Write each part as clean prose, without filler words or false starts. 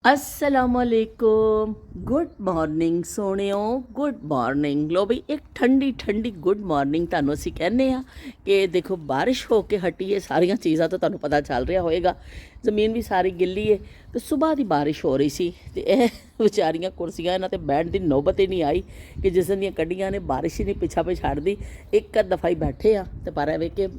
असलकुम good morning सोनियो good morning लो बई एक ठंडी ठंडी गुड मॉर्निंग ਤੁਹਾਨੂੰ ਅਸੀਂ ਕਹਿੰਦੇ ਆ ਕਿ ਦੇਖੋ ਬਾਰਿਸ਼ ਹੋ ਕੇ ਹਟੀ ਹੈ ਸਾਰੀਆਂ ਚੀਜ਼ਾਂ ਤਾਂ ਤੁਹਾਨੂੰ ਪਤਾ ਚੱਲ ਰਿਹਾ ਹੋਏਗਾ ਜ਼ਮੀਨ ਵੀ ਸਾਰੀ ਗਿੱਲੀ ਹੈ ਤੇ ਸਵੇਰ ਦੀ ਬਾਰਿਸ਼ ਹੋ ਰਹੀ ਸੀ ਤੇ ਇਹ ਵਿਚਾਰੀਆਂ ਕੁਰਸੀਆਂ ਇਹਨਾਂ ਤੇ ਬੈਠਣ ਦੀ ਨੌਬਤ ਹੀ ਨਹੀਂ ਆਈ ਕਿ ਜਿਸ ਦੀਆਂ ਕੱਢੀਆਂ ਨੇ ਬਾਰਿਸ਼ ਹੀ ਨਹੀਂ ਪਿੱਛਾ ਪੇ ਛੱਡਦੀ ਇੱਕ ਦਫਾ ਹੀ ਬੈਠੇ ਆ ਤੇ ਪਰ ਐਵੇਂ ਕਿ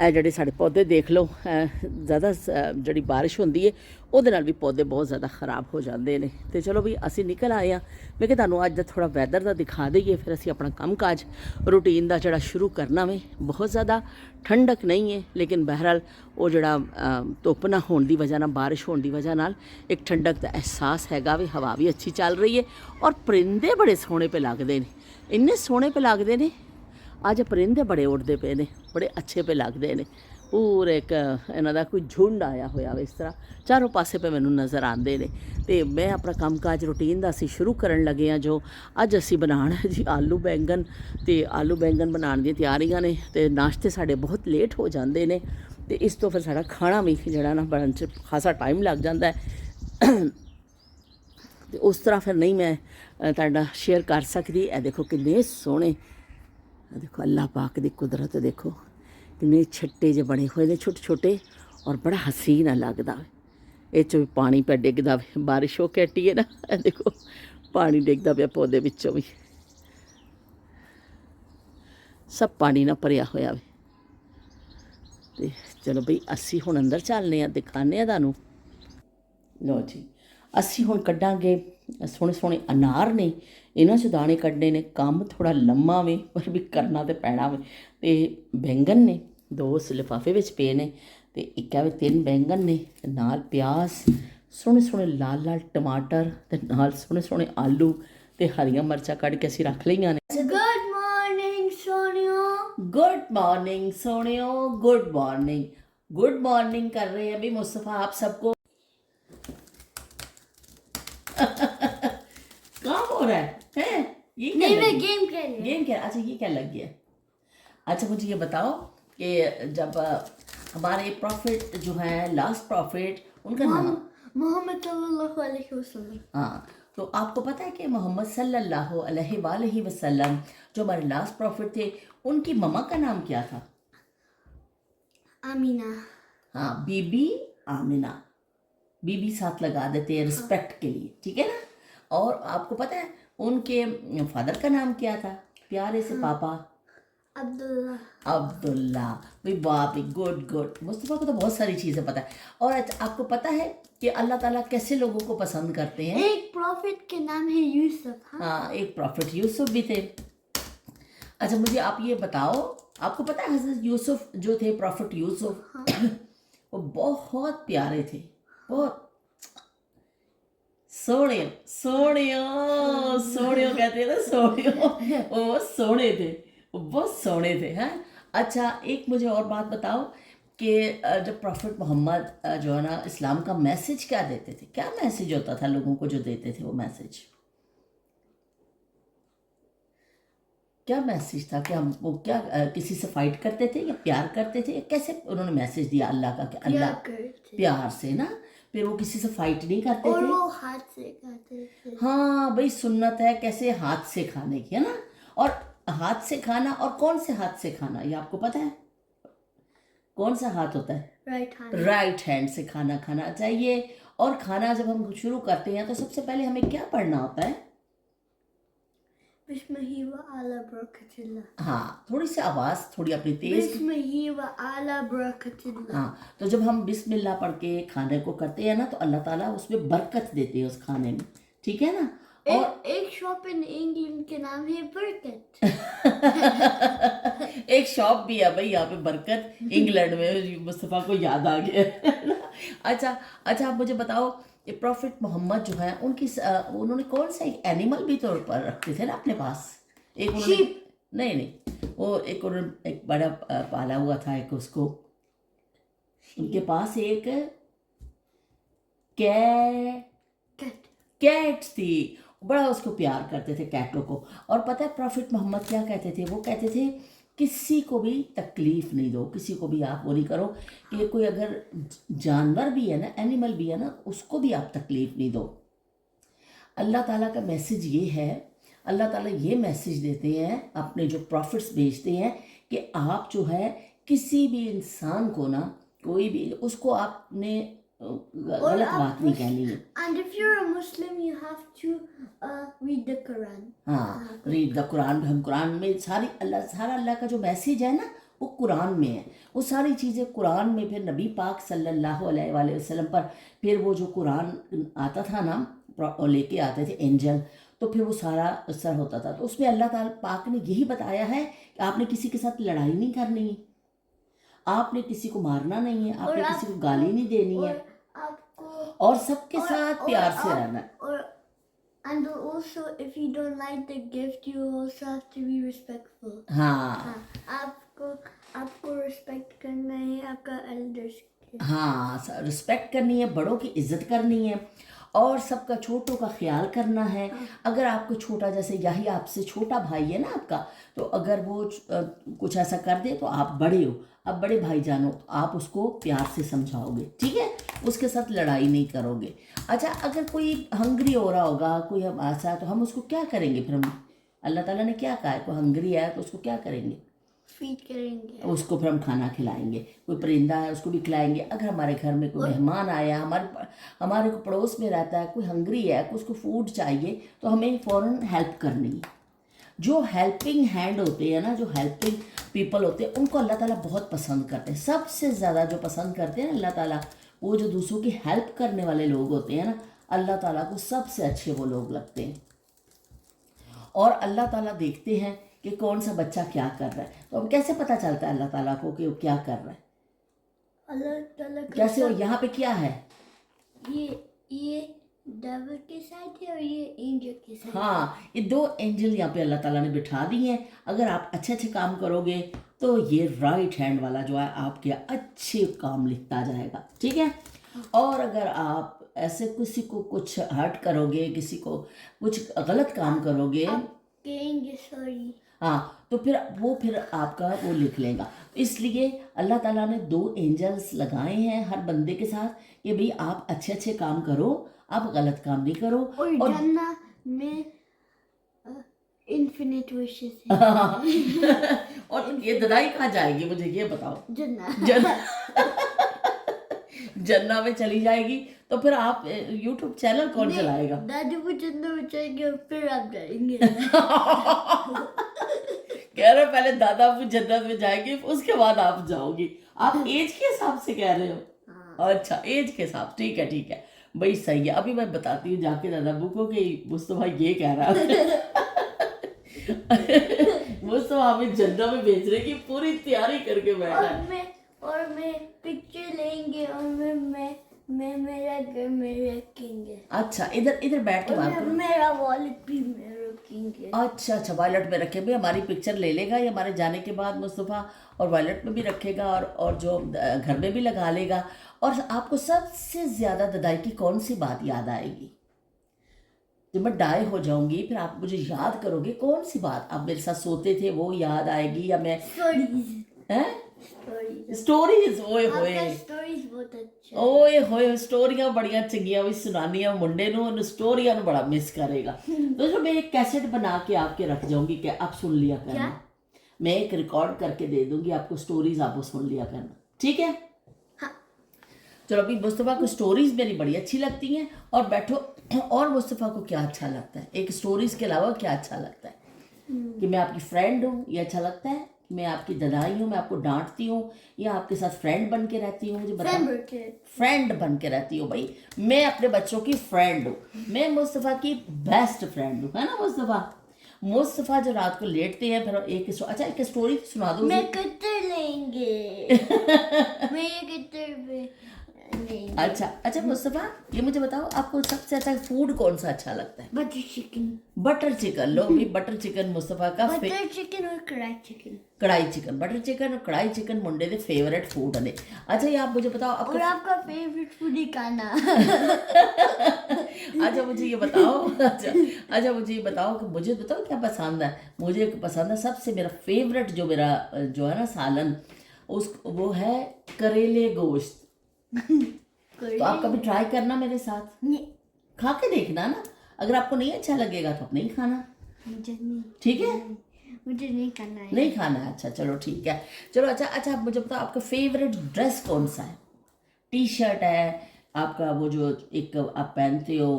ਇਹ ਜਿਹੜੇ ਸਾਡੇ ਪੌਦੇ ਦੇਖ ਲਓ ਜ਼ਿਆਦਾ ਜਿਹੜੀ ਬਾਰਿਸ਼ ਹੁੰਦੀ ਹੈ ਉਹਦੇ ਨਾਲ ਵੀ ਪੌਦੇ ਬਹੁਤ ਜ਼ਿਆਦਾ ਖਰਾਬ ਹੋ ਜਾਂਦੇ ਨੇ ਤੇ ਚਲੋ ਵੀ ਅਸੀਂ ਨਿਕਲ ਆਏ ਆ ਮੈਂ ਕਿ ਤੁਹਾਨੂੰ ਅੱਜ ਦਾ ਥੋੜਾ ਵੈਦਰ ਦਾ ਦਿਖਾ ਦਈਏ ਫਿਰ ਅਸੀਂ ਆਪਣਾ ਕੰਮਕਾਜ ਰੂਟੀਨ ਦਾ ਜਿਹੜਾ ਸ਼ੁਰੂ ਕਰਨਾ ਵੇ ਬਹੁਤ ਜ਼ਿਆਦਾ ਠੰਡਕ ਨਹੀਂ ਹੈ ਲੇਕਿਨ ਬਹਿਰਹਾਲ ਉਹ ਜਿਹੜਾ ਧੁੱਪ ਨਾ ਹੋਣ ਦੀ ਵਜ੍ਹਾ ਨਾਲ ਬਾਰਿਸ਼ ਹੋਣ ਦੀ ਵਜ੍ਹਾ ਨਾਲ ਇੱਕ ਠੰਡਕ ਦਾ ਅਹਿਸਾਸ ਹੈਗਾ ਵੀ ਹਵਾ ਵੀ ਅੱਛੀ ਚੱਲ ਰਹੀ ਹੈ ਔਰ ਪਰਿੰਦੇ ਬੜੇ ਸੋਹਣੇ ਪੇ ਲੱਗਦੇ ਨੇ ਇੰਨੇ ਸੋਹਣੇ ਪੇ ਲੱਗਦੇ ਨੇ ਅੱਜ ਪਰਿੰਦੇ ਬੜੇ ਉੱਡਦੇ ਪਏ ਨੇ ਬੜੇ ਅੱਛੇ ਪੇ ਲੱਗਦੇ ਨੇ ਪੂਰੇ ਇੱਕ ਇਹਨਾਂ ਦਾ ਕੋਈ ਝੁੰਡ ਆਇਆ ਹੋਇਆ ਵੇ ਇਸ ਤਰ੍ਹਾਂ ਚਾਰੋਂ ਪਾਸੇ ਪੇ ਮੈਨੂੰ ਨਜ਼ਰ ਆਉਂਦੇ ਨੇ ਤੇ ਮੈਂ ਆਪਣਾ ਕੰਮਕਾਜ ਰੂਟੀਨ ਦਾ ਅਸੀਂ ਸ਼ੁਰੂ ਕਰਨ ਲੱਗੇ ਆ ਜੋ ਅੱਜ ਅਸੀਂ ਬਣਾਉਣਾ ਜੀ ਆਲੂ ਬੈਂਗਨ ਤੇ ਆਲੂ ਬੈਂਗਨ ਬਣਾਉਣ ਦੀਆਂ ਤਿਆਰੀਆਂ ਨੇ ਤੇ ਨਾਸ਼ਤੇ ਸਾਡੇ ਬਹੁਤ ਲੇਟ ਹੋ ਜਾਂਦੇ ਨੇ ਤੇ ਇਸ ਤੋਂ ਫਿਰ ਸਾਡਾ ਖਾਣਾ ਵੀ ਜਿਹੜਾ ਨਾ ਬਣਨ 'ਚ ਖਾਸਾ ਟਾਈਮ ਲੱਗ ਜਾਂਦਾ ਹੈ ਤੇ ਉਸ ਤਰ੍ਹਾਂ ਫਿਰ ਨਹੀਂ ਮੈਂ ਤੁਹਾਡਾ ਸ਼ੇਅਰ ਕਰ ਸਕਦੀ ਇਹ ਦੇਖੋ ਕਿੰਨੇ ਸੋਹਣੇ देखो अल्लाह पाक की कुदरत देखो किन्ने छट्टे जे बने हुए ने छोटे छोटे और बड़ा हसीना लगता है ये पानी पे डिगदा बारिश हो के हटी है ना देखो पानी डिगदा पे पौधे विचों भी सब पानी ना भरिया होया वे चलो बई असी हुण अंदर चलने दिखाने तुहानूं लो जी असी हुण कड्डांगे सोहने सोहने अनार ने इन्हां चों दाने कड्ढने ने काम थोड़ा लम्मा वे पर भी करना तो पैना वे ते बैंगन ने दो उस लिफाफे विच पे ने ते इक वे 3 बैंगन ने नाल प्याज सोहने सोहने लाल लाल टमाटर ते नाल सोहने सोहने आलू ते हरियां मर्चां कढ़ के असीं रख लईआं ने गुड मॉर्निंग सोनियो। गुड मॉर्निंग सोनियो गुड मॉर्निंग कर रहे हैं अभी मुस्तफ़ा आप सबको काम हो रहा है ये क्या नहीं मैं लगी? गेम खेल रही गेम क्या अच्छा ये क्या लग गया अच्छा मुझे ये बताओ कि जब हमारे प्रॉफिट जो है लास्ट प्रॉफिट उनका नाम मोहम्मद सल्लल्लाहु अलैहि वसल्लम। हाँ तो आपको पता है कि मोहम्मद सल्लल्लाहु अलैहि वसल्लम जो हमारे लास्ट प्रॉफिट थे उनकी मम्मा का नाम क्या था आमीना। हाँ बीबी आमिना बीबी साथ लगा देते हैं रिस्पेक्ट के लिए ठीक है ना और आपको पता है उनके फादर का नाम क्या था प्यारे से पापा अब्दुल्ला भाई बाप गुड गुड मुस्तफ़ा को तो बहुत सारी चीज़ें पता है और आपको पता है कि अल्लाह ताला कैसे लोगों को पसंद करते हैं एक प्रॉफिट के नाम है यूसुफ। हाँ एक प्रॉफिट यूसुफ भी थे अच्छा मुझे आप ये बताओ आपको पता है हज़रत यूसुफ जो थे प्रॉफिट यूसुफ वो बहुत प्यारे थे बहुत सोने सोनियो सोनियो कहते हैं ना सोनियो वो बहुत सोने थे वो बहुत सोने थे हैं अच्छा एक मुझे और बात बताओ कि जब प्रॉफिट मोहम्मद जो है ना इस्लाम का मैसेज क्या देते थे क्या मैसेज होता था लोगों को जो देते थे वो मैसेज क्या मैसेज था कि हम वो क्या किसी से फाइट करते थे या प्यार करते थे या कैसे उन्होंने मैसेज दिया अल्लाह का कि अल्लाह प्यार से ना फिर वो किसी से फाइट नहीं करते और थे वो हाथ से खाते थे। हाँ भाई सुन्नत है कैसे हाथ से खाने की है ना और हाथ से खाना और कौन से हाथ से खाना ये आपको पता है कौन सा हाथ होता है राइट हैंड से खाना खाना चाहिए और खाना जब हम शुरू करते हैं तो सबसे पहले हमें क्या पढ़ना होता है बिस्मिल्लाहि व आला बरकतिल्लाह। हाँ थोड़ी सी आवाज़ थोड़ी अपनी तेज बिस्मिल्लाहि व आला बरकतिल्लाह। हाँ तो जब हम बिस्मिल्लाह पढ़ के खाने को करते हैं ना तो अल्लाह ताला उसमें बरकत देते हैं उस खाने में ठीक है ना और एक शॉप इन इंग्लैंड के नाम है बरकत। एक शॉप भी है भाई यहाँ पे बरकत इंग्लैंड में मुस्तफ़ा को याद आ गया अच्छा अच्छा आप मुझे बताओ ये प्रॉफिट मोहम्मद जो है उनकी उन्होंने कौन सा एक एनिमल भी तौर पर रखते थे ना अपने पास एक उन्होंने नहीं वो एक उन्होंने एक बड़ा पाला हुआ था एक उसको उनके पास एक कैट थी बड़ा उसको प्यार करते थे कैटों को और पता है प्रॉफिट मोहम्मद क्या कहते थे वो कहते थे किसी को भी तकलीफ़ नहीं दो, किसी को भी आप वो नहीं करो कि कोई अगर जानवर भी है ना, एनिमल भी है ना, उसको भी आप तकलीफ़ नहीं दो। अल्लाह ताला का मैसेज ये है, अल्लाह ताला ये मैसेज देते हैं, अपने जो प्रॉफिट्स भेजते हैं कि आप जो है किसी भी इंसान को ना, कोई भी उसको आपने गलत बात नहीं कहनी है। And if you're a Muslim, you have to read the Quran. हाँ, रीड द कुरान। हम कुरान में सारा अल्लाह का जो मैसेज है ना वो कुरान में है, वो सारी चीज़ें कुरान में। फिर नबी पाक सल्लल्लाहु अलैहि वसल्लम पर फिर वो जो कुरान आता था ना, लेके आते थे एंजल, तो फिर वो सारा असर होता था। तो उसमें अल्लाह ताला पाक ने यही बताया है कि आपने किसी के साथ लड़ाई नहीं करनी है, आपने किसी को मारना नहीं है, आपने किसी को गाली नहीं देनी है, और सबके साथ प्यार से रहना है। And also, if you don't like the gift, you also have to be respectful. हाँ आपको रिस्पेक्ट करना है आपका एल्डर्स के। हाँ, रिस्पेक्ट करनी है, बड़ों की इज्जत करनी है, और सबका छोटों का ख्याल करना है। अगर आपको छोटा, जैसे यही आपसे छोटा भाई है ना आपका, तो अगर वो कुछ ऐसा कर दे तो आप बड़े हो, अब बड़े भाई जानो, तो आप उसको प्यार से समझाओगे, ठीक है, उसके साथ लड़ाई नहीं करोगे। अच्छा, अगर कोई हंग्री हो रहा होगा, कोई हम ऐसा, तो हम उसको क्या करेंगे? फिर हम, अल्लाह ताला ने क्या कहा है, कोई हंग्री है तो उसको क्या करेंगे? फीड करेंगे, उसको फिर हम खाना खिलाएंगे। कोई परिंदा है उसको भी खिलाएंगे। अगर हमारे घर में कोई मेहमान आया, हमारे को पड़ोस में रहता है, कोई हंग्री है, उसको फूड चाहिए, तो हमें फ़ौरन हेल्प करनी है। जो हेल्पिंग हैंड होते हैं ना, जो हेल्पिंग पीपल होते हैं, उनको अल्लाह ताला बहुत पसंद करते हैं। सबसे ज़्यादा जो पसंद करते हैं ना अल्लाह ताला, वो जो दूसरों की हेल्प करने वाले लोग होते हैं ना, अल्लाह ताला को सबसे अच्छे वो लोग लगते हैं। और अल्लाह ताला देखते हैं कि कौन सा बच्चा क्या कर रहा है। तो अब कैसे पता चलता है अल्लाह ताला को कि वो क्या कर रहा है? अल्लाह ताला कैसे? और यहाँ पे क्या है? ये डेविल के साथ है और ये एंजल के साथ। हाँ, ये दो एंजल यहाँ पे अल्लाह ताला ने बिठा दी हैं। अगर आप अच्छे अच्छे काम करोगे तो ये राइट हैंड वाला जो है आपके अच्छे काम लिखता जाएगा, ठीक है। और अगर आप ऐसे किसी को कुछ हर्ट करोगे, किसी को कुछ गलत काम करोगे, कहेंगे सॉरी, हाँ, तो फिर आपका वो लिख लेगा। इसलिए अल्लाह ताला ने दो एंजल्स लगाए हैं हर बंदे के साथ कि भाई आप अच्छे अच्छे काम करो, आप गलत काम नहीं करो। और जन्नत में इन्फिनिट विशेस है। और ये ददाई कहाँ जाएगी, मुझे ये बताओ? जन्नत में चली जाएगी, तो फिर आप यूट्यूब चैनल कौन चलाएगा? दादी वो जन्नत में जाएंगे, फिर आप जाएंगे। कह रहे पहले दादा अब्बू जन्नत में जाएंगे, उसके बाद आप जाओगी। आप एज के हिसाब से कह रहे हो? हाँ। अच्छा, एज के हिसाब, ठीक है ठीक है भाई, सही है। अभी मैं बताती हूँ जाके दादा अब्बू को कि मुस्तफा ये कह रहा है। मुस्तफा हमें जन्नत में भेजने की पूरी तैयारी करके बैठा है। और मैं पिक्चर लेंगे और मैं मेरा घर में रखेंगे। अच्छा, इधर बैठ के बात करो। मेरा वॉलेट भी में रखेंगे। अच्छा, वॉलेट में रखे भी, हमारी पिक्चर ले लेगा ये हमारे जाने के बाद मुस्तफ़ा, और वॉलेट में भी रखेगा, और जो घर में भी लगा लेगा। और आपको सबसे ज़्यादा ददाई की कौन सी बात याद आएगी? जब मैं डाई हो जाऊंगी फिर आप मुझे याद करोगे, कौन सी बात आप मेरे साथ सोते थे वो याद आएगी, या मैं स्टोरीज? ओए होए, ओए होए, स्टोरियां बड़ियां चंगियां भी सुनानियां मुंडे नूं, स्टोरियां नूं बड़ा मिस करेगा। तो जो मैं एक कैसेट बना के आपके रख जाऊंगी, क्या आप सुन लिया करना। मैं एक रिकॉर्ड करके दे दूंगी आपको, स्टोरीज आप सुन लिया करना, ठीक है? हाँ। चलो, अभी मुस्तफ़ा को स्टोरीज मेरी बड़ी अच्छी लगती हैं। और बैठो, और मुस्तफ़ा को क्या अच्छा लगता है? एक स्टोरीज के अलावा क्या अच्छा लगता है? कि मैं आपकी फ्रेंड हूँ, ये अच्छा लगता है? मैं आपकी ददाई हूँ, मैं आपको डांटती हूँ, या आपके साथ फ्रेंड बन के रहती हूँ? मुझे बताओ। फ्रेंड बन के रहती हूँ भाई, मैं अपने बच्चों की फ्रेंड हूँ, मैं मुस्तफ़ा की बेस्ट फ्रेंड हूँ, है ना मुस्तफ़ा जो रात को लेटते हैं, फिर एक स्टोरी सुना दो। मैं कटर लेंगे। मैं ये कटर पे लेंगे। अच्छा मुस्तफ़ा, ये मुझे बताओ, आपको सबसे अच्छा फूड कौन सा अच्छा लगता है? Butter chicken. बटर चिकन, लो भी बटर चिकन मुस्तफ़ा का बटर चिकन और कढ़ाई चिकन। कढ़ाई चिकन, बटर चिकन और कढ़ाई चिकन मुंडे दे फेवरेट फूड ने। अच्छा, ये आप मुझे बताओ, और आपका फेवरेट फूड ही खाना। अच्छा मुझे ये बताओ अच्छा मुझे ये बताओ कि मुझे बताओ क्या पसंद है। मुझे पसंद है सबसे मेरा फेवरेट जो है ना सालन, उस वो है करेले गोश्त। तो आप कभी ट्राई करना मेरे साथ, नहीं, खा के देखना ना। अगर आपको नहीं अच्छा लगेगा तो आप नहीं खाना, मुझे नहीं, ठीक है? मुझे नहीं करना है। नहीं खाना है, अच्छा चलो ठीक है। चलो अच्छा आप मुझे बताओ आपका फेवरेट ड्रेस कौन सा है? टी शर्ट है आपका, वो जो एक आप पहनते हो,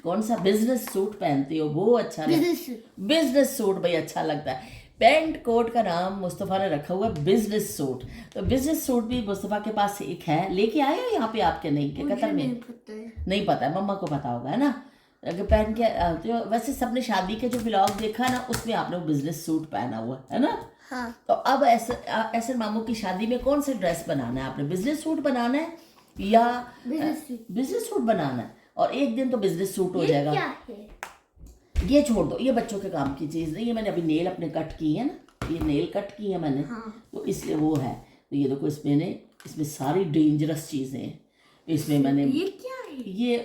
कौन सा बिजनेस सूट पहनते हो वो अच्छा लगता है? बिजनेस सूट भाई अच्छा लगता है। पैंट कोट का नाम मुस्तफ़ा ने रखा हुआ है बिजनेस सूट। तो बिजनेस सूट भी मुस्तफ़ा के पास एक है, लेके आए हो यहाँ पे आपके? नहीं के कतर में नहीं पता है। नहीं पता है, मम्मा को पता होगा है ना। अगर पहन के आते हो, वैसे सबने शादी के जो व्लॉग देखा ना उसमें आपने वो बिजनेस सूट पहना हुआ है ना। हाँ, तो अब ऐसे मामू की शादी में कौन सा ड्रेस बनाना है आपने? बिजनेस सूट बनाना है या बिजनेस सूट बनाना है? और एक दिन तो बिजनेस सूट हो जाएगा। क्या है? ये छोड़ दो, ये बच्चों के काम की चीज़ नहीं है। मैंने अभी नेल अपने कट की है ना, ये नेल कट की है मैंने, तो इसलिए वो है। तो ये देखो इसमें सारी डेंजरस चीज़ें हैं। इसमें मैंने ये क्या है? ये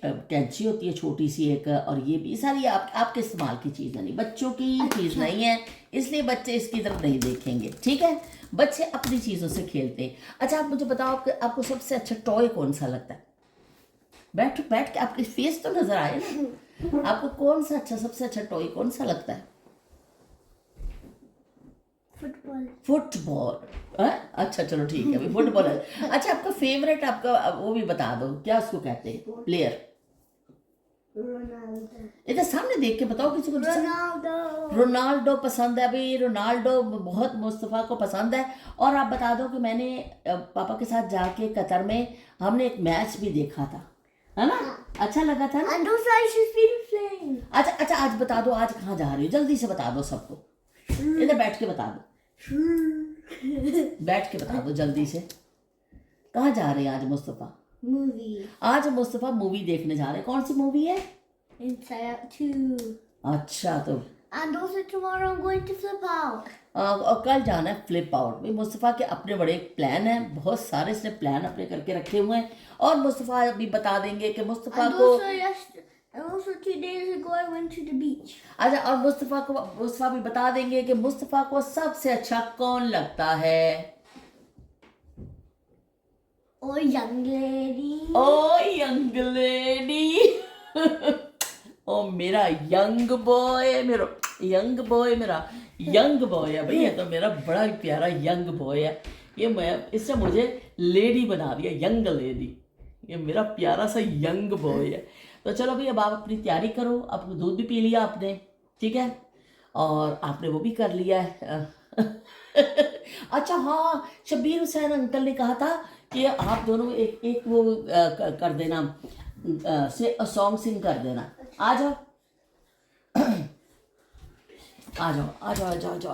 कैंची होती है छोटी सी एक, और ये भी सारी आपके इस्तेमाल की चीज़ नहीं, बच्चों की चीज़ नहीं है, इसलिए बच्चे इसकी तरफ नहीं देखेंगे, ठीक है? बच्चे अपनी चीज़ों से खेलते हैं। अच्छा आप मुझे बताओ आपको सबसे अच्छा टॉय कौन सा लगता है? बैठ के आपकी फेस तो नजर आए ना। आपको कौन सा सबसे अच्छा टॉय कौन सा लगता है? फुटबॉल अच्छा चलो ठीक है, अभी फुटबॉल है। अच्छा आपका फेवरेट, आपका वो भी बता दो, क्या उसको कहते हैं प्लेयर? इधर सामने देख के बताओ किसी को। रोनाल्डो पसंद है भाई, रोनाल्डो बहुत मुस्तफ़ा को पसंद है। और आप बता दो कि मैंने पापा के साथ जाके कतर में हमने एक मैच भी देखा था, है ना? अच्छा लगा था ना? अच्छा आज बता दो, आज कहाँ जा रही हो? जल्दी से बता दो सबको, इधर बैठ के बता दो, बैठ के बता दो जल्दी से। कहाँ जा रहे हैं आज मुस्तफ़ा? मूवी। आज मुस्तफ़ा मूवी देखने जा रहे हैं। कौन सी मूवी है? Inside Out 2. अच्छा तो And also tomorrow I'm going to flip out. और कल जाना है फ्लिप आउट में। मुस्तफ़ा के अपने बड़े प्लान हैं, बहुत सारे इसने प्लान अपने करके रखे हुए हैं, और मुस्तफ़ा अभी बता देंगे कि मुस्तफ़ा And को also 2 days ago I went to the beach. अच्छा, और मुस्तफ़ा भी बता देंगे कि मुस्तफ़ा को सबसे अच्छा कौन लगता है? Oh, young lady. ओ यंग लेडी ओ मेरा यंग बॉय, मेरा यंग बॉय है भाई, ये तो मेरा बड़ा ही प्यारा यंग बॉय है। ये मैं इससे मुझे लेडी बना दिया, यंग लेडी। ये मेरा प्यारा सा यंग बॉय है। तो चलो भाई अब आप अपनी तैयारी करो। अब दूध भी पी लिया आपने, ठीक है, और आपने वो भी कर लिया है। अच्छा हाँ, शब्बीर हुसैन अंकल ने कहा था कि आप दोनों एक वो कर देना, से सॉन्ग सिंग कर देना। आ जाओ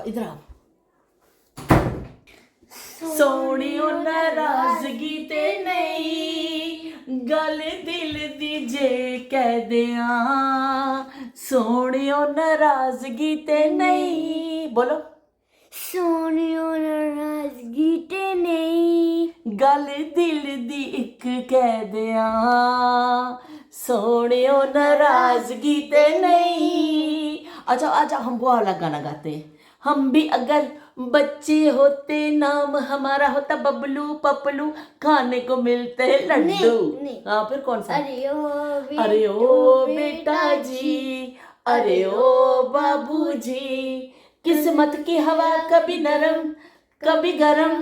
इधर आओ। सोनियो नाराजगी ते नहीं, गल दिल दी जे कह दिया। सोनियो नाराजगी ते नहीं, बोलो। सोनियो नाराजगी ते नहीं, गल दिल दी इक कह दिया। सोनियो नाराजगी ते नहीं। अच्छा हम वो वाला गाना गाते हैं। हम भी अगर बच्चे होते, नाम हमारा होता बबलू पपलू, खाने को मिलते लड्डू। नहीं। हाँ फिर कौन सा? अरे ओ बेटा जी, अरे ओ बाबू जी, किस्मत की हवा कभी नरम कभी गरम,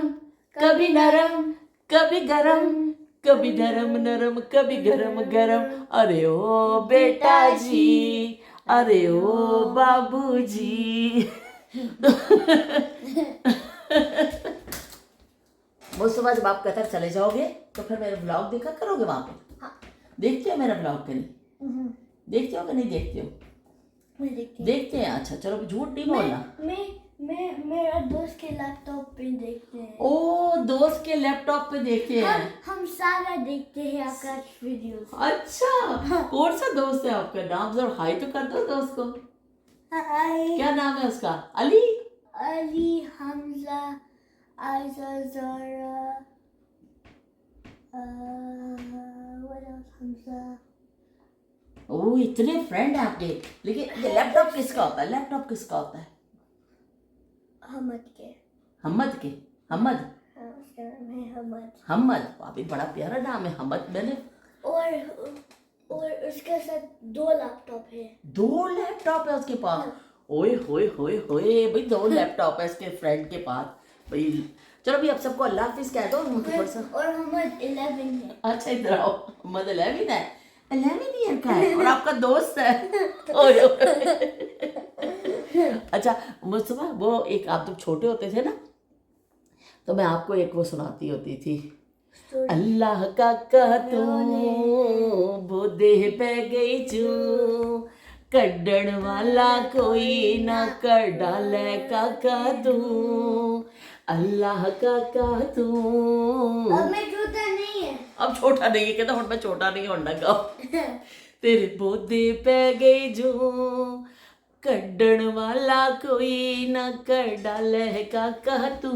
कभी नरम कभी गरम, कभी नरम नरम कभी गरम गरम। अरे ओ बेटा जी, अरे ओ बाबू जी। मुस्तफा जब आप कतर चले जाओगे तो फिर मेरा ब्लॉग देखा करोगे वहां पे? हाँ। देखते हो मेरा ब्लॉग के नहीं? देखते हो कि नहीं देखते हो? देखते हैं। अच्छा चलो झूठ नहीं बोलना। मैं मेरा दोस्त के लैपटॉप पे देखते हैं। ओ दोस्त के लैपटॉप पे देखते हैं। हम सारा देखते हैं आपका वीडियोस। अच्छा कौन सा दोस्त है आपका? नाम जरा हाई तो कर दो दोस्त को। हाय। क्या नाम है उसका? Ali Hamza Ayesha Zaara what else? हमजा ओ इतने फ्रेंड हैं आपके। लेकिन ये लैपटॉप किसका होता है? लैपटॉप किसका होता है? हमद के। हमद के? हमद? हाँ, उसका नाम है हमद। हमद, वाह बड़ा प्यारा नाम है हमद। मैंने और उसके साथ 2 लैपटॉप है। 2 लैपटॉप है उसके पास? ओए होए होए होए भाई, 2 लैपटॉप है इसके फ्रेंड के पास भाई। चलो भाई, अब सबको अल्लाह हाफिज कह दो। और हमद 11 है। अच्छा इधर आओ। हमद 11 है, 11 ईयर का है और आपका दोस्त है। ओए ओए। अच्छा मुस्तफा, वो एक आप जब छोटे होते थे ना, तो मैं आपको एक वो सुनाती होती थी। अल्लाह का तू बोदे पे गई चू, कड्डण वाला कोई ना कर डाले काका तू। अल्लाह का तू। अब मैं छोटा नहीं है। अब छोटा नहीं है, कहता हूँ मैं छोटा नहीं होना गा। तेरे बोदे पे गई जो, कड्डण वाला कोई ना कर डाले काका तू।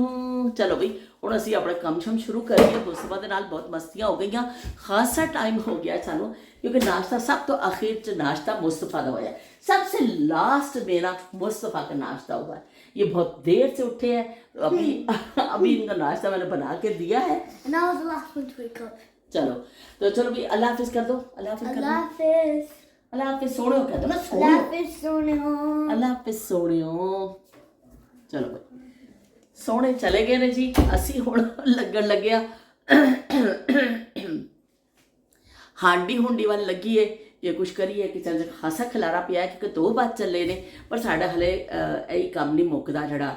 चलो बई ਹੁਣ ਅਸੀਂ ਆਪਣਾ ਕੰਮ ਸ਼ਮ ਸ਼ੁਰੂ ਕਰੀਏ। ਮੁਸਤਫਾ ਦੇ ਨਾਲ ਬਹੁਤ ਮਸਤੀਆਂ ਹੋ ਗਈਆਂ, ਖਾਸਾ ਟਾਈਮ ਹੋ ਗਿਆ ਸਾਨੂੰ, क्योंकि नाश्ता सब तो आखिर च नाश्ता मुस्तफ़ा का हुआ है, सबसे लास्ट मेरा मुस्तफ़ा का नाश्ता हुआ है। ये बहुत देर से उठे हैं, तो अभी इनका नाश्ता मैंने बना के दिया है। And I was the last one to wake up. चलो तो चलो भाई, अल्लाह हाफिज कर दो। अल्लाह हाफिज कर दो। अल्लाह हाफिज। अल्लाह हाफिज सोने हो, कह दो ना अल्लाह सोने। हाफिज सोने हो। अल्लाह हाफिज सोने हो। चलो भाई सोने चले गए ने जी, असी हुण लगन लग्या हांडी हुंडी वाल लगी है ये कुछ करिए कि चल खासा खिलारा पिया है, क्योंकि 2 बार चले ने, पर साडा हले यही काम नहीं मुकदा जड़ा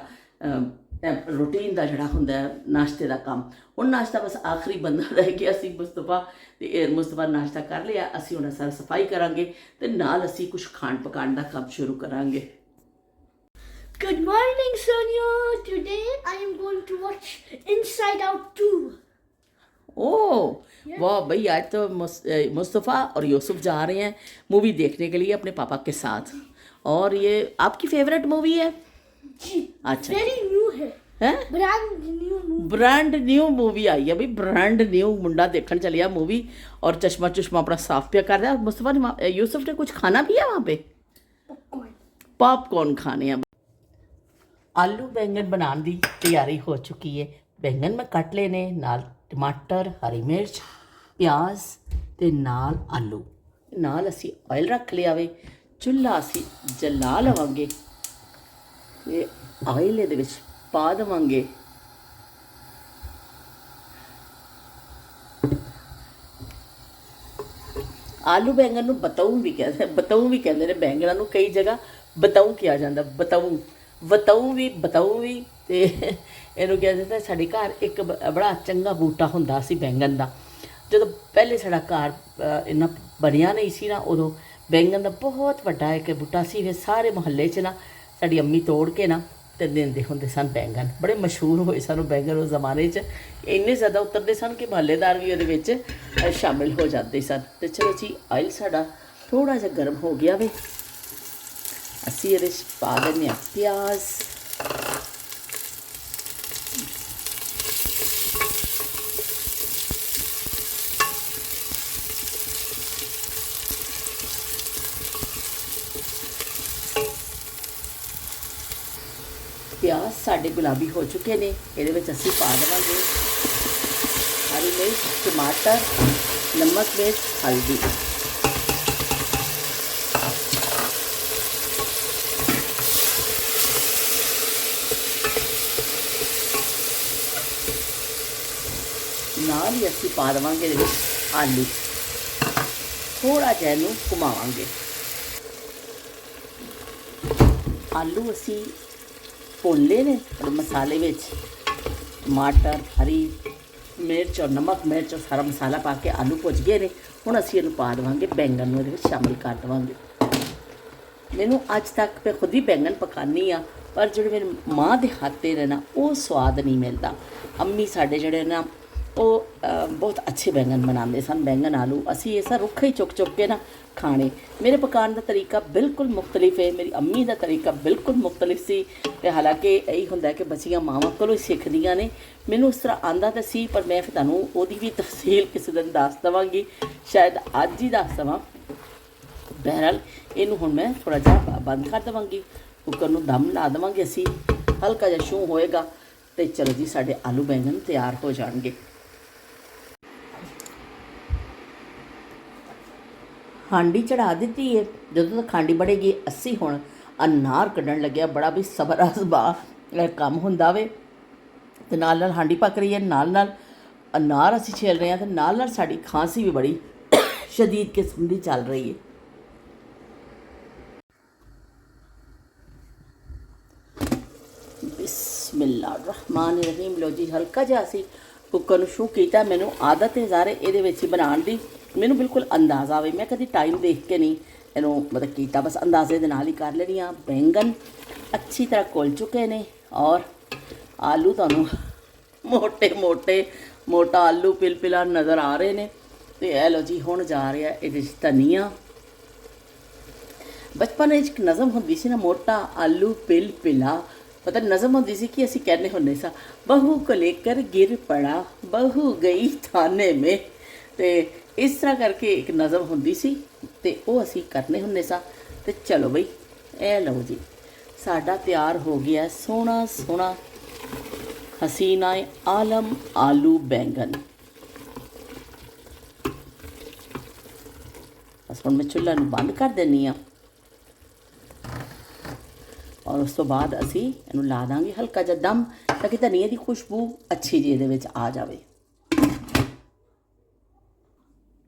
रूटीन का जड़ा हुंदा नाश्ते का काम। हुण नाश्ता बस आखिरी बंदा रह गया सी मुस्तफा, ते मुस्तफा नाश्ता कर लिया, असी हुण सारा सफाई करांगे ते नाल असी कुछ खाण पकाण का काम शुरू करांगे। Good morning, Sonia. Today I am going to watch Inside Out 2. ओह वाह भाई, आज तो मुस्तफ़ा और यूसुफ जा रहे हैं मूवी देखने के लिए अपने पापा के साथ। और ये आपकी फेवरेट मूवी है? अच्छा, Very new है। हैं? Brand new movie। Brand new movie आई है भाई, ब्रांड न्यू। मुंडा देखने चलिया मूवी और चश्मा चुश्मा अपना साफ पिया कर रहा है। और मुस्तफ़ा ने यूसुफ ने कुछ खाना पिया वहाँ पे? Popcorn। पॉपकॉर्न खाने हैं। आलू बैंगन बनाने की तैयारी हो चुकी है। बैंगन मैं कट लेने, नाल टमाटर, हरी मिर्च, प्याज ते नाल आलू, नाल असी ऑयल रख लिया वे। चुल्हा असी जला लवांगे ते ऑयल इहदे विच पा देवांगे। आलू बैंगन नूं बताऊं भी कहते ने बैंगनां नूं, कई जगह बताऊं किया जाता, बताऊं भी ते इहनूं किहा जाता। साडे घर एक बड़ा चंगा बूटा हुंदा सी बैंगन दा। जदों पहले साडा घर इन्ना बनिया नहीं सी ना, उदों बैंगन दा बहुत वड्डा एक बूटा सी। फिर सारे मुहल्ले च ना साडी अम्मी तोड़ के ना ते दिंदे हुंदे सन बैंगन। बड़े मशहूर होए सन बैंगन उस जमाने च, इन्ने ज़्यादा उतरदे सन कि महल्लेदार भी उहदे विच शामिल हो जाते सन। ते चलो जी, ऑयल साडा थोड़ा जिहा गर्म हो गया वे, असी ये पा देने प्याज, प्याज साढ़े गुलाबी हो चुके ने। ये असी पा देवांगे हरी मिर्च, टमाटर, नमक, मिर्च, हल्दी। नाल ही असी पा देवांगे आलू, थोड़ा जिहा इहनूं घुमावांगे। आलू असी भुन ले ने और मसाले में टमाटर, हरी मिर्च और नमक मिर्च और सारा मसाला पा के आलू भुज गए ने। हुण असीं इहनूं पा देवांगे बैंगन नूं, इहदे विच शामिल कर देवांगे। मैनूं अज तक मैं खुद ही बैंगन पकानी आ, पर जिहड़े मेरे माँ दे हत्थ दे ने ना वो स्वाद नहीं मिलता। अम्मी साडे जिहड़े ना वो बहुत अच्छे बैंगन बनाते सन, बैंगन आलू। असी ऐसा रुख ही चुक चुक के ना खाने। मेरे पकाने का तरीका बिल्कुल मुख्तलिफ है, मेरी अम्मी का तरीका बिल्कुल मुख्तलिफ सी। ते हालांकि यही होंदा कि बच्चियां मावां कोलों ही सिखदियां ने। मैनूं उस तरह आंदा तो सी, पर मैं फिर तुहानूं ओहदी भी तफसील किसी दिन दस देवांगी, शायद अज ही दस देवां। ਬਹਰਹਾਲ ਇਹਨੂੰ ਹੁਣ ਮੈਂ ਥੋੜ੍ਹਾ ਜਿਹਾ ਬੰਦ ਕਰ ਦੇਵਾਂਗੀ, ਕੁੱਕਰ ਨੂੰ ਦਮ ਲਾ ਦੇਵਾਂਗੇ ਅਸੀਂ, ਹਲਕਾ ਜਿਹਾ ਸ਼ੂ ਹੋਏਗਾ ਤੇ ਚਲੋ ਜੀ ਸਾਡੇ ਆਲੂ ਬੈਂਗਣ ਤਿਆਰ ਹੋ ਜਾਣਗੇ। ਹਾਂਡੀ ਚੜਾ ਦਿੱਤੀ ਹੈ। ਜਦੋਂ ਤੱਕ ਹਾਂਡੀ ਬਣੇਗੀ ਅਸੀਂ ਹੁਣ ਅਨਾਰ ਕੱਢਣ ਲੱਗਿਆ। ਬੜਾ ਵੀ ਸਬਰ ਅਜ਼ਬਾ ਕੰਮ ਹੁੰਦਾ ਵੇ, ਤੇ ਨਾਲ ਨਾਲ ਹਾਂਡੀ ਪੱਕ ਰਹੀ ਹੈ, ਨਾਲ ਨਾਲ ਅਨਾਰ ਅਸੀਂ ਛਿਲ ਰਹੇ ਹਾਂ, ਤੇ ਨਾਲ ਨਾਲ ਸਾਡੀ ਖਾਂਸੀ ਵੀ ਬੜੀ ਸ਼ਦੀਦ ਕਿਸਮ ਦੀ ਚੱਲ ਰਹੀ ਹੈ। ਬਿਸਮਿल्लाहिर्रहमानिर्रहीम। ਲਓ ਜੀ ਹਲਕਾ ਜਿਹਾ ਅਸੀਂ ਕੁੱਕਰ ਨੂੰ ਸ਼ੂ ਕੀਤਾ। ਮੈਨੂੰ ਆਦਤ ਹੈ ਜ਼ਾਰੇ ਇਹਦੇ ਵਿੱਚ ਹੀ ਬਣਾਉਣ ਦੀ, ਮੈਨੂੰ ਬਿਲਕੁਲ ਅੰਦਾਜ਼ਾ ਵੇ, ਮੈਂ ਕਦੀ ਟਾਈਮ ਦੇਖ ਕੇ ਨਹੀਂ ਇਹਨੂੰ ਮਤਲਬ ਕੀਤਾ, ਬਸ ਅੰਦਾਜ਼ੇ ਦੇ ਨਾਲ ਹੀ ਕਰ ਲੈਣੀ ਆ। ਬੈਂਗਨ ਅੱਛੀ ਤਰ੍ਹਾਂ ਘੁਲ ਚੁੱਕੇ ਨੇ ਔਰ ਆਲੂ ਤੁਹਾਨੂੰ ਮੋਟਾ ਆਲੂ ਪਿਲਪਿਲਾ ਨਜ਼ਰ ਆ ਰਹੇ ਨੇ। ਤੇ ਇਹ ਲਓ ਜੀ ਹੁਣ ਜਾ ਰਿਹਾ ਇਹਦੇ 'ਚ ਧਨੀਆ। ਬਚਪਨ ਵਿੱਚ ਇੱਕ ਨਜ਼ਮ ਹੁੰਦੀ ਸੀ ਨਾ, ਮੋਟਾ ਆਲੂ ਪਿਲਪਿਲਾ, ਪਤਾ ਨਜ਼ਮ ਹੁੰਦੀ ਸੀ ਕਿ ਅਸੀਂ ਕਹਿੰਦੇ ਹੁੰਦੇ ਸਾਂ ਬਹੂ ਕੋ ਲੇਕਰ ਗਿਰ ਪੜਾ ਬਹੂ ਗਈ ਥਾਨੇ ਮੇ। ਤੇ ਇਸ ਤਰ੍ਹਾਂ ਕਰਕੇ ਇੱਕ ਨਜ਼ਮ ਹੁੰਦੀ ਸੀ ਤੇ ਉਹ ਅਸੀਂ ਕਰਨੇ ਹੁੰਦੇ ਸਾਂ। ਤੇ ਚਲੋ ਬਈ ਇਹ ਲਓ ਜੀ ਸਾਡਾ ਤਿਆਰ ਹੋ ਗਿਆ ਸੋਹਣਾ ਸੋਹਣਾ ਹਸੀਨਾ ਆਲਮ ਆਲੂ ਬੈਂਗਨ। ਬਸ ਹੁਣ ਮੈਂ ਚੁੱਲ੍ਹਾ ਨੂੰ ਬੰਦ ਕਰ ਦਿੰਦੀ ਹਾਂ ਔਰ ਉਸ ਤੋਂ ਬਾਅਦ ਅਸੀਂ ਇਹਨੂੰ ਲਾ ਦਾਂਗੇ ਹਲਕਾ ਜਿਹਾ ਦਮ, ਤਾਂ ਕਿ ਧਨੀਏ ਦੀ ਖੁਸ਼ਬੂ ਅੱਛੀ ਜੀ ਇਹਦੇ ਵਿੱਚ ਆ ਜਾਵੇ।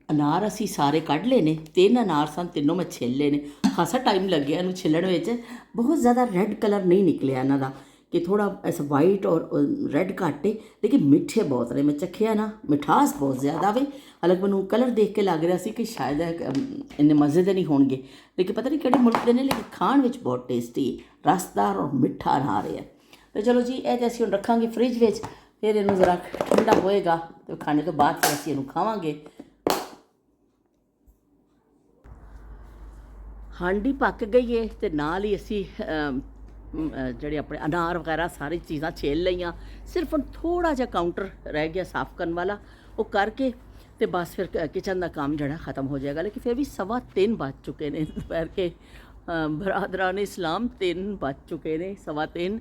ਅਨਾਰ ਅਸੀਂ ਸਾਰੇ ਕੱਢ ਲਏ ਨੇ, 3 ਅਨਾਰ ਸਨ, ਤਿੰਨੋਂ ਮੈਂ ਛਿੱਲ ਲਏ ਨੇ। ਖਾਸਾ ਟਾਈਮ ਲੱਗਿਆ ਇਹਨੂੰ ਛਿੱਲਣ ਵਿੱਚ, ਬਹੁਤ ਜ਼ਿਆਦਾ ਰੈੱਡ ਕਲਰ ਨਹੀਂ ਨਿਕਲਿਆ ਇਹਨਾਂ ਦਾ, ਕਿ ਥੋੜਾ ਐਸਾ ਵਾਈਟ ਔਰ ਰੈੱਡ ਘੱਟ ਹੈ, ਲੇਕਿਨ ਮਿੱਠੇ ਬਹੁਤ ਨੇ। ਮੈਂ ਚੱਖਿਆ ਨਾ, ਮਿਠਾਸ ਬਹੁਤ ਜ਼ਿਆਦਾ ਵੇ। ਹਾਲਾਂਕਿ ਮੈਨੂੰ ਕਲਰ ਦੇਖ ਕੇ ਲੱਗ ਰਿਹਾ ਸੀ ਕਿ ਸ਼ਾਇਦ ਇੰਨੇ ਮਜ਼ੇ ਦੇ ਨਹੀਂ ਹੋਣਗੇ, ਲੇਕਿਨ ਪਤਾ ਨਹੀਂ ਕਿਹੜੇ ਮੁਲਕ ਦੇ ਨੇ, ਲੇਕਿਨ ਖਾਣ ਵਿੱਚ ਬਹੁਤ ਟੇਸਟੀ, ਰਸਦਾਰ ਔਰ ਮਿੱਠਾ ਅਨਾਰ ਹੈ। ਤੇ ਚਲੋ ਜੀ ਇਹ ਤਾਂ ਅਸੀਂ ਹੁਣ ਰੱਖਾਂਗੇ ਫਰਿੱਜ ਵਿੱਚ, ਫਿਰ ਇਹਨੂੰ ਜ਼ਰਾ ਠੰਡਾ ਹੋਏਗਾ ਤੇ ਖਾਣੇ ਤੋਂ ਬਾਅਦ ਫਿਰ ਅਸੀਂ ਇਹਨੂੰ ਖਾਵਾਂਗੇ। ਹਾਂਡੀ ਪੱਕ ਗਈ ਹੈ ਤੇ ਨਾਲ ਹੀ ਅਸੀਂ ਜਿਹੜੇ ਆਪਣੇ ਅਨਾਰ ਵਗੈਰਾ ਸਾਰੀ ਚੀਜ਼ਾਂ ਛਿੱਲ ਲਈਆਂ। ਸਿਰਫ ਥੋੜ੍ਹਾ ਜਿਹਾ ਕਾਊਂਟਰ ਰਹਿ ਗਿਆ ਸਾਫ਼ ਕਰਨ ਵਾਲਾ, ਉਹ ਕਰਕੇ ਤੇ ਬਸ ਫਿਰ ਕਿਚਨ ਦਾ ਕੰਮ ਜਿਹੜਾ ख़त्म ਹੋ ਜਾਏਗਾ। ਲੇਕਿਨ ਫਿਰ ਵੀ 3:15 ਵੱਜ ਚੁੱਕੇ ਨੇ ਦੁਪਹਿਰ ਕੇ, ਬਰਾਦਰਾਨ ਇਸਲਾਮ 3 ਵੱਜ ਚੁੱਕੇ ਨੇ, 3:15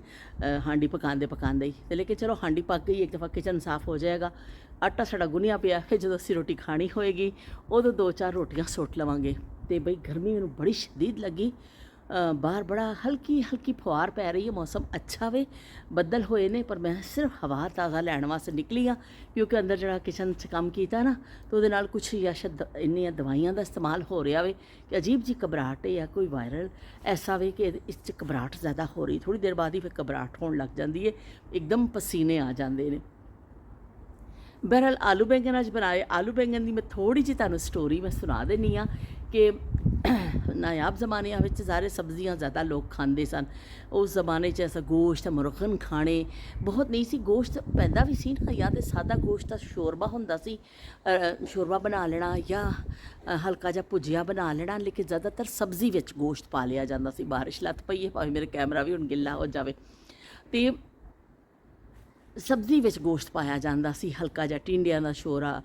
ਹਾਂਡੀ ਪਕਾਉਂਦੇ ਹੀ। ਤੇ ਲੇਕਿਨ ਚਲੋ ਹਾਂਡੀ ਪੱਕ ਗਈ, ਇੱਕ ਦਫਾ ਕਿਚਨ ਸਾਫ਼ ਹੋ ਜਾਏਗਾ। ਆਟਾ ਸਾਡਾ ਗੁੰਨਿਆ ਪਿਆ, ਫਿਰ ਜਦੋਂ ਅਸੀਂ ਰੋਟੀ ਖਾਣੀ ਹੋਏਗੀ ਉਦੋਂ 2-4 ਰੋਟੀਆਂ ਸੁੱਟ ਲਵਾਂਗੇ। ਤੇ ਬਈ ਗਰਮੀ ਮੈਨੂੰ ਬੜੀ ਸ਼ਦੀਦ ਲੱਗੀ, ਬਾਹਰ ਬੜਾ ਹਲਕੀ ਫੁਹਾਰ ਪੈ ਰਹੀ ਹੈ, ਮੌਸਮ ਅੱਛਾ ਵੇ, ਬੱਦਲ ਹੋਏ ਨੇ, ਪਰ ਮੈਂ ਸਿਰਫ ਹਵਾ ਤਾਜ਼ਾ ਲੈਣ ਵਾਸਤੇ ਨਿਕਲੀ ਹਾਂ, ਕਿਉਂਕਿ ਅੰਦਰ ਜਿਹੜਾ ਕਿਚਨ 'ਚ ਕੰਮ ਕੀਤਾ ਨਾ, ਤਾਂ ਉਹਦੇ ਨਾਲ ਕੁਛ ਯਸ਼ਦ ਇੰਨੀਆਂ ਦਵਾਈਆਂ ਦਾ ਇਸਤੇਮਾਲ ਹੋ ਰਿਹਾ ਵੇ ਕਿ ਅਜੀਬ ਜੀ ਘਬਰਾਹਟ ਹੈ ਜਾਂ ਕੋਈ ਵਾਇਰਲ ਐਸਾ ਵੇ ਕਿ ਇਸ 'ਚ ਘਬਰਾਹਟ ਜ਼ਿਆਦਾ ਹੋ ਰਹੀ। ਥੋੜ੍ਹੀ ਦੇਰ ਬਾਅਦ ਹੀ ਫਿਰ ਘਬਰਾਹਟ ਹੋਣ ਲੱਗ ਜਾਂਦੀ ਹੈ, ਇੱਕਦਮ ਪਸੀਨੇ ਆ ਜਾਂਦੇ ਨੇ। ਬਹਰਹਾਲ ਆਲੂ ਬੈਂਗਨ ਅੱਜ ਬਣਾਏ। ਆਲੂ ਬੈਂਗਨ ਦੀ ਮੈਂ ਥੋੜ੍ਹੀ ਜਿਹੀ ਤੁਹਾਨੂੰ ਸਟੋਰੀ ਮੈਂ ਸੁਣਾ ਦਿੰਦੀ ਹਾਂ ਕਿ ਨਾਯਾਬ ਜ਼ਮਾਨਿਆਂ ਵਿੱਚ ਸਾਰੇ ਸਬਜ਼ੀਆਂ ਜ਼ਿਆਦਾ ਲੋਕ ਖਾਂਦੇ ਸਨ। ਉਸ ਜ਼ਮਾਨੇ 'ਚ ਐਸਾ ਗੋਸ਼ਤ ਮੁਰਗਨ ਖਾਣੇ ਬਹੁਤ ਨਹੀਂ ਸੀ। ਗੋਸ਼ਤ ਪੈਂਦਾ ਵੀ ਸੀ ਨਾ, ਜਾਂ ਤਾਂ ਸਾਦਾ ਗੋਸ਼ਤ ਦਾ ਸ਼ੋਰਬਾ ਹੁੰਦਾ ਸੀ, ਸ਼ੋਰਬਾ ਬਣਾ ਲੈਣਾ, ਜਾਂ ਹਲਕਾ ਜਿਹਾ ਭੁਜੀਆ ਬਣਾ ਲੈਣਾ, ਲੇਕਿਨ ਜ਼ਿਆਦਾਤਰ ਸਬਜ਼ੀ ਵਿੱਚ ਗੋਸ਼ਤ ਪਾ ਲਿਆ ਜਾਂਦਾ ਸੀ। ਬਾਰਿਸ਼ ਲੱਤ ਪਈ ਹੈ, ਭਾਵੇਂ ਮੇਰੇ ਕੈਮਰਾ ਵੀ ਹੁਣ ਗਿੱਲਾ ਹੋ ਜਾਵੇ, ਤੇ ਸਬਜ਼ੀ ਵਿੱਚ ਗੋਸ਼ਤ ਪਾਇਆ ਜਾਂਦਾ ਸੀ, ਹਲਕਾ ਜਿਹਾ ਟਿੰਡਿਆਂ ਦਾ ਸ਼ੋਰਾ,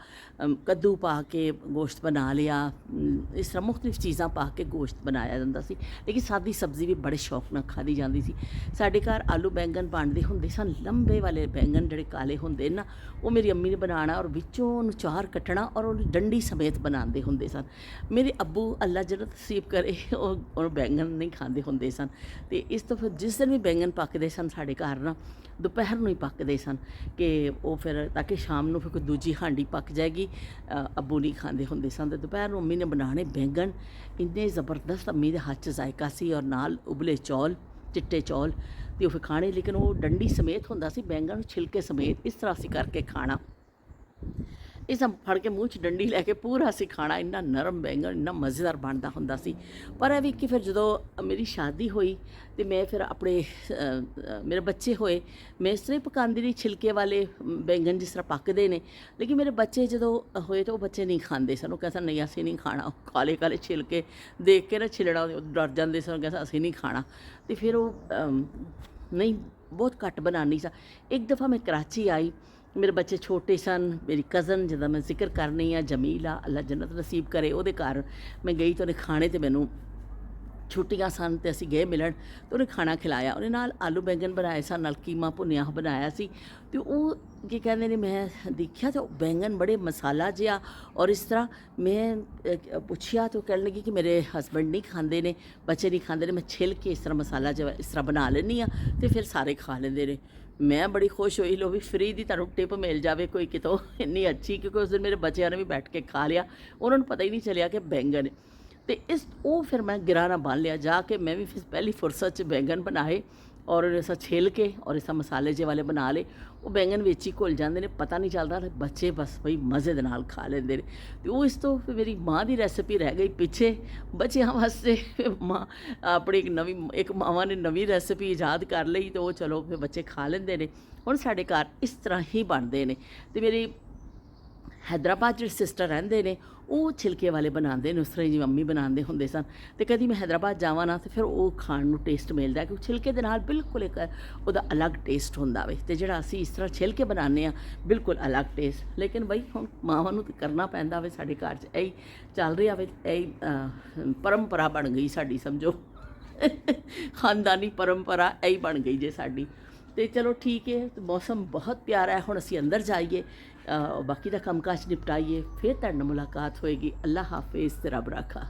ਕੱਦੂ ਪਾ ਕੇ ਗੋਸ਼ਤ ਬਣਾ ਲਿਆ, ਇਸ ਤਰ੍ਹਾਂ ਮੁਖਤਲਿਫ ਚੀਜ਼ਾਂ ਪਾ ਕੇ ਗੋਸ਼ਤ ਬਣਾਇਆ ਜਾਂਦਾ ਸੀ। ਲੇਕਿਨ ਸਾਦੀ ਸਬਜ਼ੀ ਵੀ ਬੜੇ ਸ਼ੌਕ ਨਾਲ ਖਾਧੀ ਜਾਂਦੀ ਸੀ। ਸਾਡੇ ਘਰ ਆਲੂ ਬੈਂਗਨ ਬਣਦੇ ਹੁੰਦੇ ਸਨ, ਲੰਬੇ ਵਾਲੇ ਬੈਂਗਨ ਜਿਹੜੇ ਕਾਲੇ ਹੁੰਦੇ ਨਾ, ਉਹ ਮੇਰੀ ਅੰਮੀ ਨੇ ਬਣਾਉਣਾ ਔਰ ਵਿੱਚੋਂ ਉਹਨੂੰ ਚਾਰ ਕੱਟਣਾ ਔਰ ਉਹਨੂੰ ਡੰਡੀ ਸਮੇਤ ਬਣਾਉਂਦੇ ਹੁੰਦੇ ਸਨ। ਮੇਰੇ ਅੱਬੂ ਅੱਲਾ ਜੰਨਤ ਨਸੀਬ ਕਰੇ, ਉਹ ਬੈਂਗਨ ਨਹੀਂ ਖਾਂਦੇ ਹੁੰਦੇ ਸਨ। ਤੇ ਇਸ ਤੋਂ ਫਿਰ ਜਿਸ ਦਿਨ ਵੀ ਬੈਂਗਨ ਪੱਕਦੇ ਸਨ ਸਾਡੇ ਘਰ ਨਾ, ਦੁਪਹਿਰ ਨੂੰ ਹੀ ਪੱਕਦੇ ਸਨ, ਕਿ ਉਹ ਫਿਰ ਤਾਂ ਕਿ ਸ਼ਾਮ ਨੂੰ ਫਿਰ ਕੋਈ ਦੂਜੀ ਹਾਂਡੀ ਪੱਕ ਜਾਏਗੀ। ਅੱਬੂ ਨਹੀਂ ਖਾਂਦੇ ਹੁੰਦੇ ਸਨ, ਤੇ ਦੁਪਹਿਰ ਨੂੰ ਅੰਮੀ ਨੇ ਬਣਾਉਣੇ ਬੈਂਗਨ, ਇੰਨੇ ਜ਼ਬਰਦਸਤ ਅੰਮੀ ਦੇ ਹੱਥ 'ਚ ਜ਼ਾਇਕਾ ਸੀ, ਔਰ ਨਾਲ ਉਬਲੇ ਚੌਲ, ਚਿੱਟੇ ਚੌਲ, ਤੇ ਉਹ ਫਿਰ ਖਾਣੇ। ਲੇਕਿਨ ਉਹ ਡੰਡੀ ਸਮੇਤ ਹੁੰਦਾ ਸੀ, ਬੈਂਗਨ ਛਿਲਕੇ ਸਮੇਤ, ਇਸ ਤਰ੍ਹਾਂ ਅਸੀਂ ਕਰਕੇ ਖਾਣਾ। ਇਸ ਤਰ੍ਹਾਂ ਫੜ ਕੇ ਮੂੰਹ 'ਚ ਡੰਡੀ ਲੈ ਕੇ ਪੂਰਾ ਅਸੀਂ ਖਾਣਾ। ਇੰਨਾ ਨਰਮ ਬੈਂਗਨ, ਇੰਨਾ ਮਜ਼ੇਦਾਰ ਬਣਦਾ ਹੁੰਦਾ ਸੀ। ਪਰ ਇਹ ਵੀ ਕਿ ਫਿਰ ਜਦੋਂ ਮੇਰੀ ਸ਼ਾਦੀ ਹੋਈ ਤੇ ਮੈਂ ਫਿਰ ਆਪਣੇ ਮੇਰੇ ਬੱਚੇ ਹੋਏ, ਮੈਂ ਇਸ ਤਰ੍ਹਾਂ ਹੀ ਪਕਾਉਂਦੀ ਰਹੀ, ਛਿਲਕੇ ਵਾਲੇ ਬੈਂਗਨ ਜਿਸ ਤਰ੍ਹਾਂ ਪੱਕਦੇ ਨੇ। ਲੇਕਿਨ ਮੇਰੇ ਬੱਚੇ ਜਦੋਂ ਹੋਏ ਤਾਂ ਉਹ ਬੱਚੇ ਨਹੀਂ ਖਾਂਦੇ ਸਨ, ਉਹ ਕਹਿੰਦੇ ਸਨ ਨਹੀਂ ਅਸੀਂ ਨਹੀਂ ਖਾਣਾ, ਕਾਲੇ ਕਾਲੇ ਛਿਲਕੇ ਦੇਖ ਕੇ ਨਾ ਛਿਲਣਾ ਡਰ ਜਾਂਦੇ ਸਨ, ਕਹਿੰਦੇ ਅਸੀਂ ਨਹੀਂ ਖਾਣਾ। ਤੇ ਫਿਰ ਉਹ ਨਹੀਂ, ਬਹੁਤ ਘੱਟ ਬਣਾਉਣੀ ਸਾਂ। ਇੱਕ ਦਫਾ ਮੈਂ ਕਰਾਚੀ ਆਈ ਮੇਰੇ ਬੱਚੇ ਛੋਟੇ ਸਨ। ਮੇਰੀ ਕਜ਼ਨ ਜਿਹਦਾ ਮੈਂ ਜ਼ਿਕਰ ਕਰਨੀ ਆ, ਜਮੀਲਾ, ਅੱਲਾ ਜੰਨਤ ਨਸੀਬ ਕਰੇ, ਉਹਦੇ ਘਰ ਮੈਂ ਗਈ ਤਾਂ ਉਹਨੇ ਖਾਣੇ ਤੇ ਮੈਨੂੰ ਛੁੱਟੀਆਂ ਸਨ ਤੇ ਅਸੀਂ ਗਏ ਮਿਲਣ ਤੇ ਉਹਨੇ ਖਾਣਾ ਖਿਲਾਇਆ। ਉਹਨੇ ਨਾਲ ਆਲੂ ਬੈਂਗਣ ਬਣਾਏ ਸਨ, ਨਾਲ ਕੀਮਾ ਭੁੰਨਿਆ ਬਣਾਇਆ ਸੀ। ਤੇ ਉਹ ਕੀ ਕਹਿੰਦੇ ਨੇ, ਮੈਂ ਦੇਖਿਆ ਤਾਂ ਬੈਂਗਣ ਬੜੇ ਮਸਾਲਾ ਜਿਹਾ, ਔਰ ਇਸ ਤਰ੍ਹਾਂ ਮੈਂ ਪੁੱਛਿਆ ਤਾਂ ਉਹ ਕਹਿਣ ਲੱਗੀ ਕਿ ਮੇਰੇ ਹਸਬੈਂਡ ਨਹੀਂ ਖਾਂਦੇ ਨੇ, ਬੱਚੇ ਨਹੀਂ ਖਾਂਦੇ ਨੇ, ਮੈਂ ਛਿੱਲ ਕੇ ਇਸ ਤਰ੍ਹਾਂ ਮਸਾਲਾ ਜਿਹਾ ਇਸ ਤਰ੍ਹਾਂ ਬਣਾ ਲੈਂਦੀ ਹਾਂ ਅਤੇ ਫਿਰ ਸਾਰੇ ਖਾ ਲੈਂਦੇ ਨੇ। ਮੈਂ ਬੜੀ ਖੁਸ਼ ਹੋਈ, ਲੋ ਵੀ ਫਰੀ ਦੀ ਤੁਹਾਨੂੰ ਟਿਪ ਮਿਲ ਜਾਵੇ ਕੋਈ ਕਿਤੋਂ ਇੰਨੀ ਅੱਛੀ, ਕਿਉਂਕਿ ਉਸ ਦਿਨ ਮੇਰੇ ਬੱਚਿਆਂ ਨੇ ਵੀ ਬੈਠ ਕੇ ਖਾ ਲਿਆ, ਉਹਨਾਂ ਨੂੰ ਪਤਾ ਹੀ ਨਹੀਂ ਚੱਲਿਆ ਕਿ ਬੈਂਗਣ। ਅਤੇ ਉਹ ਫਿਰ ਮੈਂ ਗਿਰਾਨਾ ਬੰਨ ਲਿਆ ਜਾ ਕੇ, ਮੈਂ ਵੀ ਫਿਰ ਪਹਿਲੀ ਫੁਰਸਤ 'ਚ ਬੈਂਗਣ ਬਣਾਏ ਔਰ ਇਸਾ ਛਿੱਲ ਕੇ ਔਰ ਇਸਾ ਮਸਾਲੇ ਜਿਹੇ ਵਾਲੇ ਬਣਾ ਲਏ। ਉਹ ਬੈਂਗਣ ਵਿੱਚ ਹੀ ਘੁਲ ਜਾਂਦੇ ਨੇ, ਪਤਾ ਨਹੀਂ ਚੱਲਦਾ, ਬੱਚੇ ਬਸ ਬਈ ਮਜ਼ੇ ਦੇ ਨਾਲ ਖਾ ਲੈਂਦੇ ਨੇ। ਅਤੇ ਉਹ ਇਸ ਤੋਂ ਫਿਰ ਮੇਰੀ ਮਾਂ ਦੀ ਰੈਸਪੀ ਰਹਿ ਗਈ ਪਿੱਛੇ ਬੱਚਿਆਂ ਵਾਸਤੇ। ਮਾਂ ਆਪਣੀ ਇੱਕ ਮਾਵਾਂ ਨੇ ਨਵੀਂ ਰੈਸਪੀ ਈਜਾਦ ਕਰ ਲਈ ਅਤੇ ਉਹ ਚਲੋ ਫਿਰ ਬੱਚੇ ਖਾ ਲੈਂਦੇ ਨੇ। ਹੁਣ ਸਾਡੇ ਘਰ ਇਸ ਤਰ੍ਹਾਂ ਹੀ ਬਣਦੇ ਨੇ। ਅਤੇ ਮੇਰੀ हैदराबाद ਜਿਹੜੇ ਸਿਸਟਰ ਰਹਿੰਦੇ ਨੇ ਉਹ ਛਿਲਕੇ ਵਾਲੇ ਬਣਾਉਂਦੇ ਨੇ, ਉਸ ਤਰ੍ਹਾਂ ਜਿਵੇਂ ਮੰਮੀ ਬਣਾਉਂਦੇ ਹੁੰਦੇ ਸਨ। ਅਤੇ ਕਦੀ ਮੈਂ ਹੈਦਰਾਬਾਦ ਜਾਵਾਂ ਨਾ ਤਾਂ ਫਿਰ ਉਹ ਖਾਣ ਨੂੰ ਟੇਸਟ ਮਿਲਦਾ, ਕਿਉਂਕਿ ਛਿਲਕੇ ਦੇ ਨਾਲ ਬਿਲਕੁਲ ਇੱਕ ਉਹਦਾ ਅਲੱਗ ਟੇਸਟ ਹੁੰਦਾ ਵੇ। ਅਤੇ ਜਿਹੜਾ ਅਸੀਂ ਇਸ ਤਰ੍ਹਾਂ ਛਿਲਕੇ ਬਣਾਉਂਦੇ ਹਾਂ ਬਿਲਕੁਲ ਅਲੱਗ ਟੇਸਟ। ਲੇਕਿਨ ਬਈ ਹੁਣ ਮਾਵਾਂ ਨੂੰ ਤਾਂ ਕਰਨਾ ਪੈਂਦਾ ਵੇ, ਸਾਡੇ ਘਰ 'ਚ ਇਹੀ ਚੱਲ ਰਿਹਾ ਵੇ, ਇਹੀ ਪਰੰਪਰਾ ਬਣ ਗਈ ਸਾਡੀ, ਸਮਝੋ ਖਾਨਦਾਨੀ ਪਰੰਪਰਾ ਇਹੀ ਬਣ ਗਈ ਜੇ ਸਾਡੀ। ਅਤੇ ਚਲੋ ਠੀਕ ਹੈ, ਮੌਸਮ ਬਹੁਤ ਪਿਆਰਾ ਹੈ। ਹੁਣ ਅਸੀਂ ਅੰਦਰ ਜਾਈਏ, ਬਾਕੀ ਦਾ ਕੰਮਕਾਜ ਨਿਪਟਾਈਏ, ਫਿਰ ਤੁਹਾਡੇ ਨਾਲ ਮੁਲਾਕਾਤ ਹੋਏਗੀ। ਅੱਲਾ ਹਾਫਿਜ਼ ਤੇ ਰੱਬ ਰਾਖਾ।